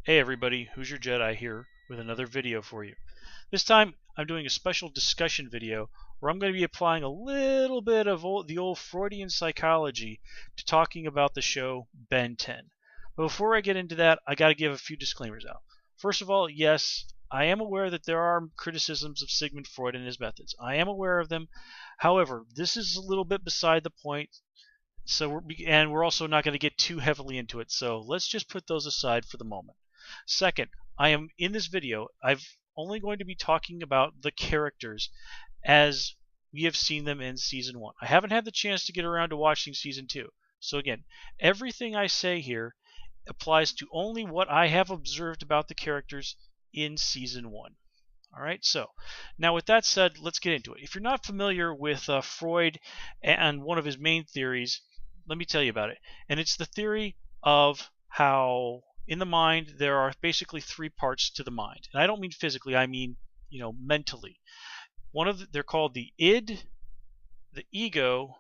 Hey everybody, Who's Your Jedi here with another video for you. This time I'm doing a special discussion video where I'm going to be applying a little bit of the old Freudian psychology to talking about the show Ben 10. But before I get into that, I got to give a few disclaimers out. First of all, yes, I am aware that there are criticisms of Sigmund Freud and his methods. I am aware of them. However, this is a little bit beside the point. So we're also not going to get too heavily into it. So let's just put those aside for the moment. Second, in this video, I'm only going to be talking about the characters as we have seen them in Season 1. I haven't had the chance to get around to watching Season 2. So again, everything I say here applies to only what I have observed about the characters in Season 1. Alright, so now with that said, let's get into it. If you're not familiar with Freud and one of his main theories, let me tell you about it. And it's the theory of how in the mind there are basically three parts to the mind. And I don't mean physically, I mean, mentally. They're called the id, the ego,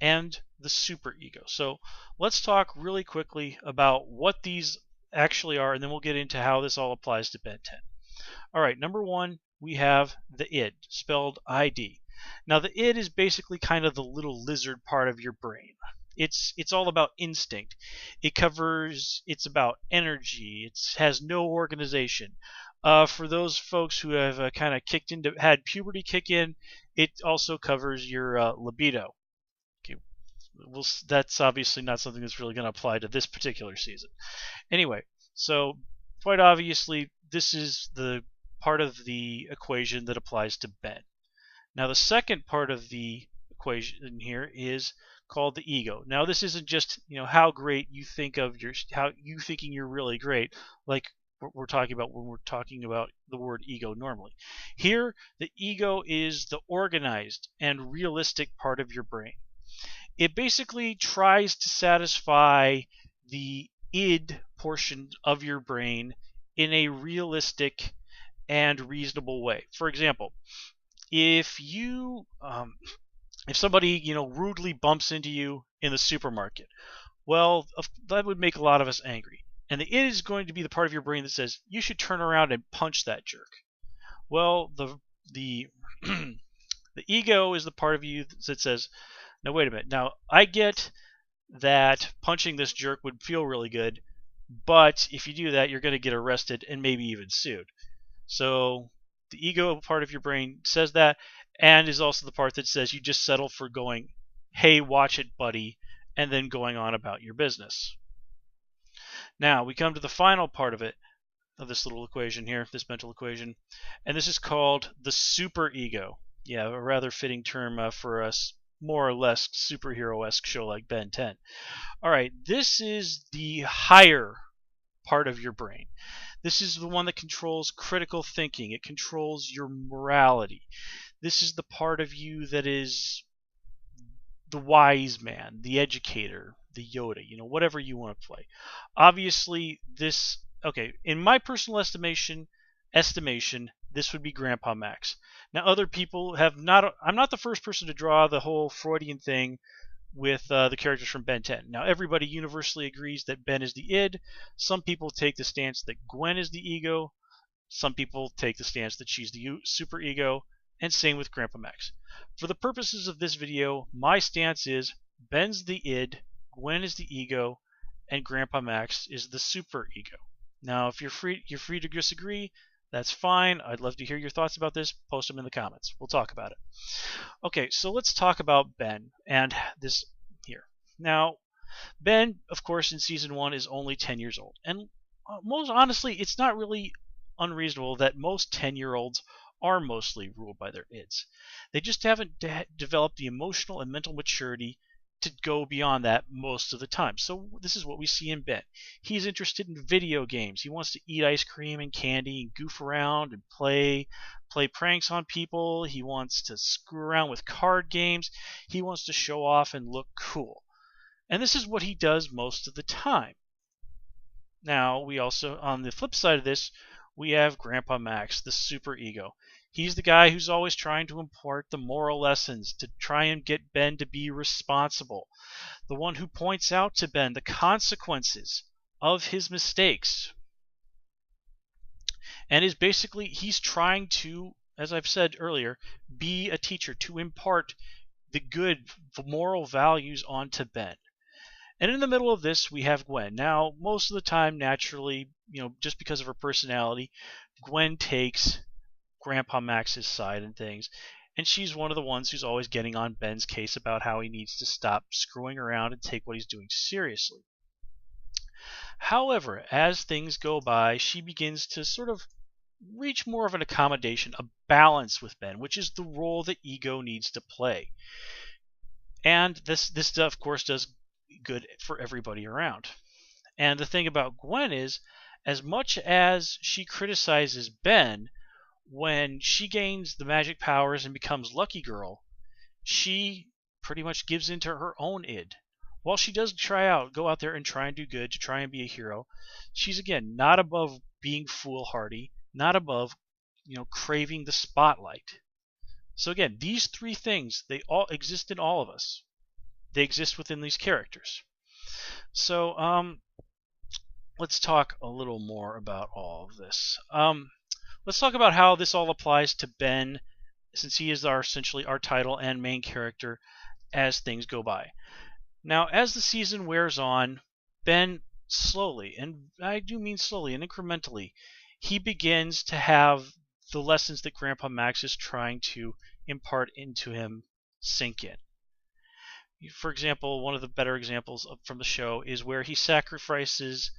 and the superego. So let's talk really quickly about what these actually are, and then we'll get into how this all applies to Ben 10. Alright, number one, we have the id, spelled ID. Now the id is basically kind of the little lizard part of your brain. It's all about instinct. It's about energy. It has no organization. For those folks who have kind of had puberty kick in, it also covers your libido. Okay, well, that's obviously not something that's really going to apply to this particular season. Anyway, so quite obviously, this is the part of the equation that applies to Ben. Now, the second part of the equation here is called the ego. Now, this isn't just how great you think of how you thinking you're really great, like we're talking about when we're talking about the word ego normally. Here, the ego is the organized and realistic part of your brain. It basically tries to satisfy the id portion of your brain in a realistic and reasonable way. For example, if somebody rudely bumps into you in the supermarket, well, that would make a lot of us angry. And the id is going to be the part of your brain that says you should turn around and punch that jerk. Well, the the ego is the part of you that says, now wait a minute. Now I get that punching this jerk would feel really good, but if you do that, you're going to get arrested and maybe even sued. So the ego part of your brain says that, and is also the part that says you just settle for going, hey, watch it, buddy, and then going on about your business. Now we come to the final part of this little equation here, this mental equation, and this is called the superego. Yeah, a rather fitting term for a more or less superhero-esque show like Ben 10. Alright, this is the higher part of your brain. This is the one that controls critical thinking. It controls your morality. This is the part of you that is the wise man, the educator, the Yoda, whatever you want to play. Obviously, in my personal estimation, this would be Grandpa Max. Now, other people have not. I'm not the first person to draw the whole Freudian thing with the characters from Ben 10. Now, everybody universally agrees that Ben is the id. Some people take the stance that Gwen is the ego. Some people take the stance that she's the superego, and same with Grandpa Max. For the purposes of this video, my stance is Ben's the id, Gwen is the ego, and Grandpa Max is the superego. Now, if you're free to disagree, that's fine. I'd love to hear your thoughts about this. Post them in the comments. We'll talk about it. Okay, so let's talk about Ben and this here. Now, Ben, of course, in Season 1 is only 10 years old. And most honestly, it's not really unreasonable that most 10-year-olds are mostly ruled by their ids. They just haven't developed the emotional and mental maturity to go beyond that most of the time. So this is what we see in Ben. He's interested in video games. He wants to eat ice cream and candy and goof around and play pranks on people. He wants to screw around with card games. He wants to show off and look cool. And this is what he does most of the time. Now, we also, on the flip side of this, we have Grandpa Max, the superego. He's the guy who's always trying to impart the moral lessons to try and get Ben to be responsible. The one who points out to Ben the consequences of his mistakes. and is basically, he's trying to, as I've said earlier, be a teacher, to impart the good moral values onto Ben. And in the middle of this, we have Gwen. Now, most of the time, naturally, just because of her personality, Gwen takes Grandpa Max's side and things. And she's one of the ones who's always getting on Ben's case about how he needs to stop screwing around and take what he's doing seriously. However, as things go by, she begins to sort of reach more of an accommodation, a balance with Ben, which is the role that ego needs to play. And this of course does good for everybody around. And the thing about Gwen is, as much as she criticizes Ben, when she gains the magic powers and becomes Lucky Girl, she pretty much gives into her own id. While she does go out there and try and do good, to try and be a hero, she's again not above being foolhardy, not above, craving the spotlight. So again, these three things, they all exist in all of us. They exist within these characters. So let's talk a little more about all of this. Let's talk about how this all applies to Ben, since he is essentially our title and main character as things go by. Now, as the season wears on, Ben slowly, and I do mean slowly and incrementally, he begins to have the lessons that Grandpa Max is trying to impart into him sink in. For example, one of the better examples from the show is where he sacrifices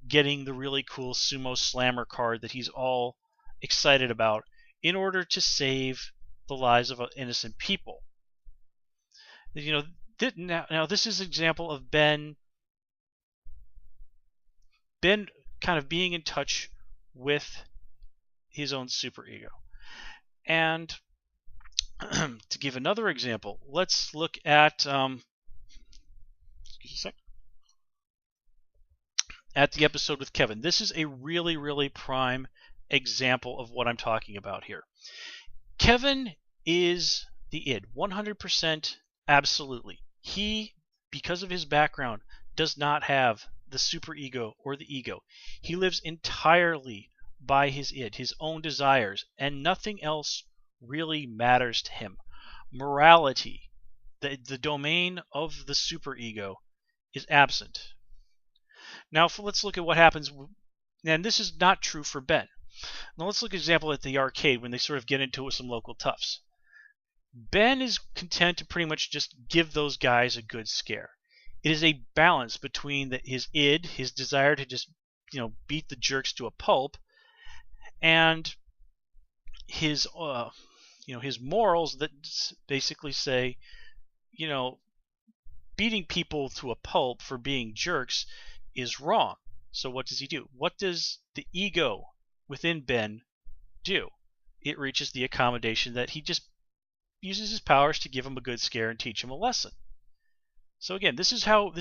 getting the really cool Sumo Slammer card that he's all excited about in order to save the lives of innocent people. Now this is an example of Ben kind of being in touch with his own superego. And to give another example, let's look at at the episode with Kevin. This is a really, really prime example of what I'm talking about here. Kevin is the id, 100% absolutely. He, because of his background, does not have the superego or the ego. He lives entirely by his id, his own desires, and nothing else really matters to him. Morality, the domain of the superego, is absent. Now let's look at what happens, and this is not true for Ben. Now let's look at an example at the arcade when they sort of get into it with some local toughs. Ben is content to pretty much just give those guys a good scare. It is a balance between his id, his desire to just beat the jerks to a pulp, and his his morals that basically say, beating people to a pulp for being jerks is wrong. So what does he do? What does the ego within Ben do? It reaches the accommodation that he just uses his powers to give him a good scare and teach him a lesson. So again, this is how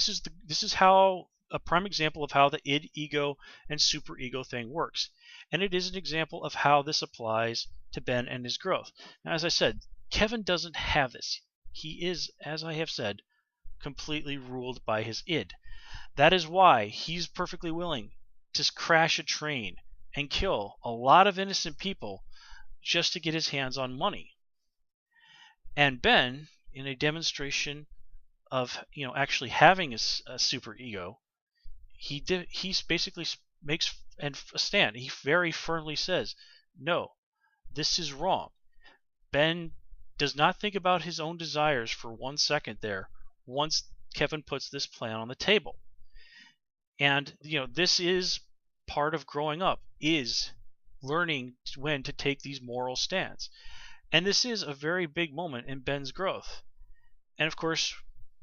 a prime example of how the id, ego, and superego thing works. And it is an example of how this applies to Ben and his growth. Now, as I said, Kevin doesn't have this. He is, as I have said, completely ruled by his id. That is why he's perfectly willing to crash a train and kill a lot of innocent people just to get his hands on money. And Ben, in a demonstration of actually having a superego, he basically makes a stand. He very firmly says, no, this is wrong. Ben does not think about his own desires for 1 second there once Kevin puts this plan on the table. And this is part of growing up, is learning when to take these moral stands. And this is a very big moment in Ben's growth. And of course,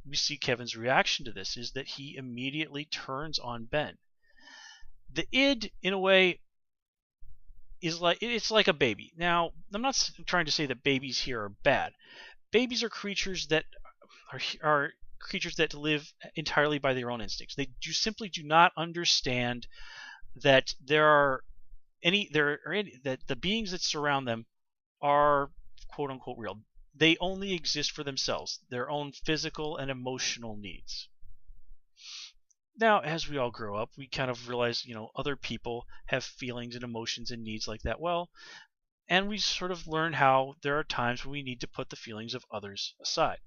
we see Kevin's reaction to this is that he immediately turns on Ben. The id, in a way, is like a baby. Now, I'm not trying to say that babies here are bad. Babies are creatures that are creatures that live entirely by their own instincts. They simply do not understand that that the beings that surround them are quote unquote real. They only exist for themselves, their own physical and emotional needs. Now, as we all grow up, we kind of realize, other people have feelings and emotions and needs like that. Well, and we sort of learn how there are times when we need to put the feelings of others aside.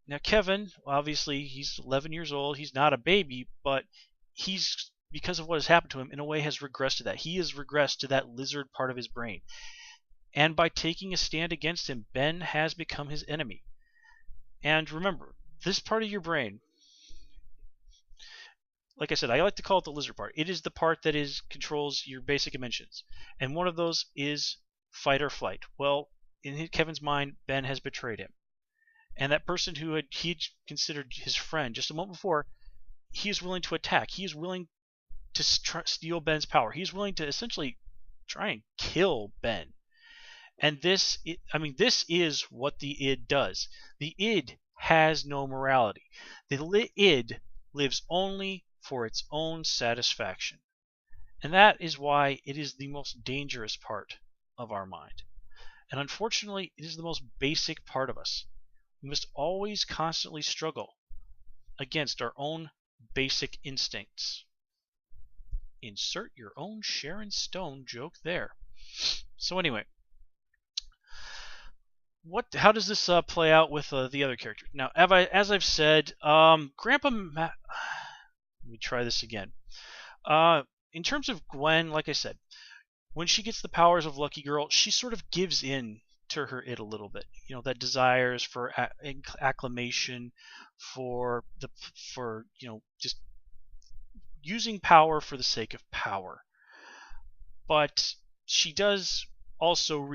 Now, Kevin, obviously, he's 11 years old. He's not a baby, but he's, because of what has happened to him, in a way has regressed to that. He has regressed to that lizard part of his brain. And by taking a stand against him, Ben has become his enemy. And remember, this part of your brain, like I said, I like to call it the lizard part. It is the part that controls your basic emotions. And one of those is fight or flight. Well, in Kevin's mind, Ben has betrayed him. And that person who he considered his friend just a moment before, he is willing to attack. He is willing to steal Ben's power. He is willing to essentially try and kill Ben. And this is what the id does. The id has no morality. The id lives only for its own satisfaction. And that is why it is the most dangerous part of our mind. And unfortunately, it is the most basic part of us. We must always constantly struggle against our own basic instincts. Insert your own Sharon Stone joke there. So anyway, how does this play out with the other characters? Now, as I've said, Grandpa let me try this again. In terms of Gwen, like I said, when she gets the powers of Lucky Girl, she sort of gives in to her id a little bit. That desires for acclamation, for just using power for the sake of power. But she does also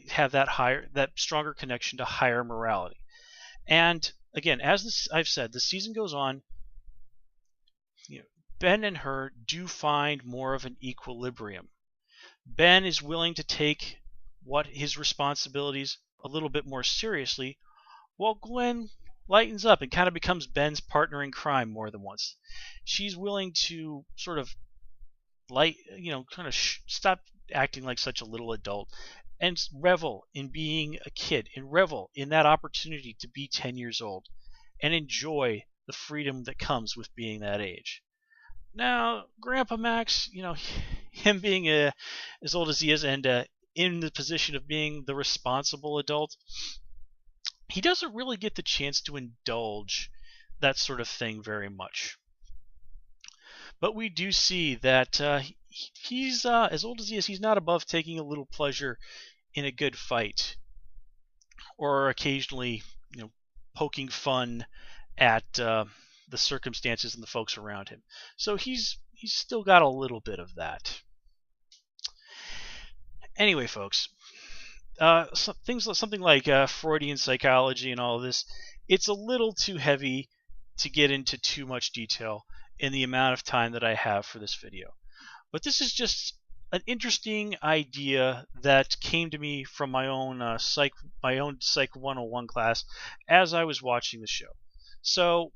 have that stronger connection to higher morality. And again, I've said, the season goes on, Ben and her do find more of an equilibrium. Ben is willing to take his responsibilities a little bit more seriously, while Gwen lightens up and kind of becomes Ben's partner in crime more than once. She's willing to sort of stop acting like such a little adult and revel in being a kid, and revel in that opportunity to be 10 years old and enjoy the freedom that comes with being that age. Now, Grandpa Max, him being as old as he is and in the position of being the responsible adult, he doesn't really get the chance to indulge that sort of thing very much. But we do see that he's as old as he is, he's not above taking a little pleasure in a good fight, or occasionally, poking fun at the circumstances and the folks around him. So he's still got a little bit of that. Anyway, folks, something like Freudian psychology and all of this, it's a little too heavy to get into too much detail in the amount of time that I have for this video. But this is just an interesting idea that came to me from my own Psych 101 class as I was watching the show. So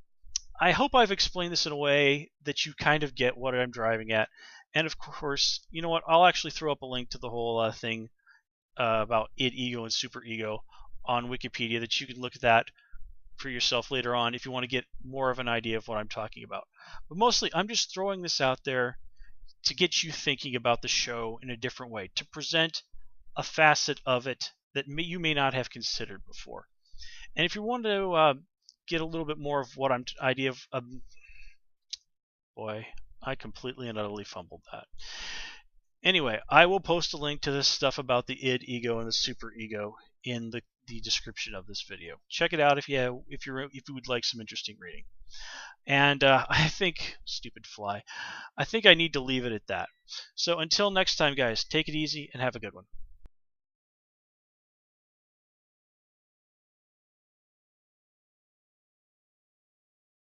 I hope I've explained this in a way that you kind of get what I'm driving at. And of course, you know what? I'll actually throw up a link to the whole thing about id, ego, and superego on Wikipedia, that you can look at that for yourself later on if you want to get more of an idea of what I'm talking about. But mostly, I'm just throwing this out there to get you thinking about the show in a different way, to present a facet of it that you may not have considered before. And if you want to get a little bit more of what boy, I completely and utterly fumbled that. Anyway, I will post a link to this stuff about the id, ego, and the superego in the description of this video. Check it out if you would like some interesting reading. And I think, stupid fly, I think I need to leave it at that. So until next time, guys, take it easy and have a good one.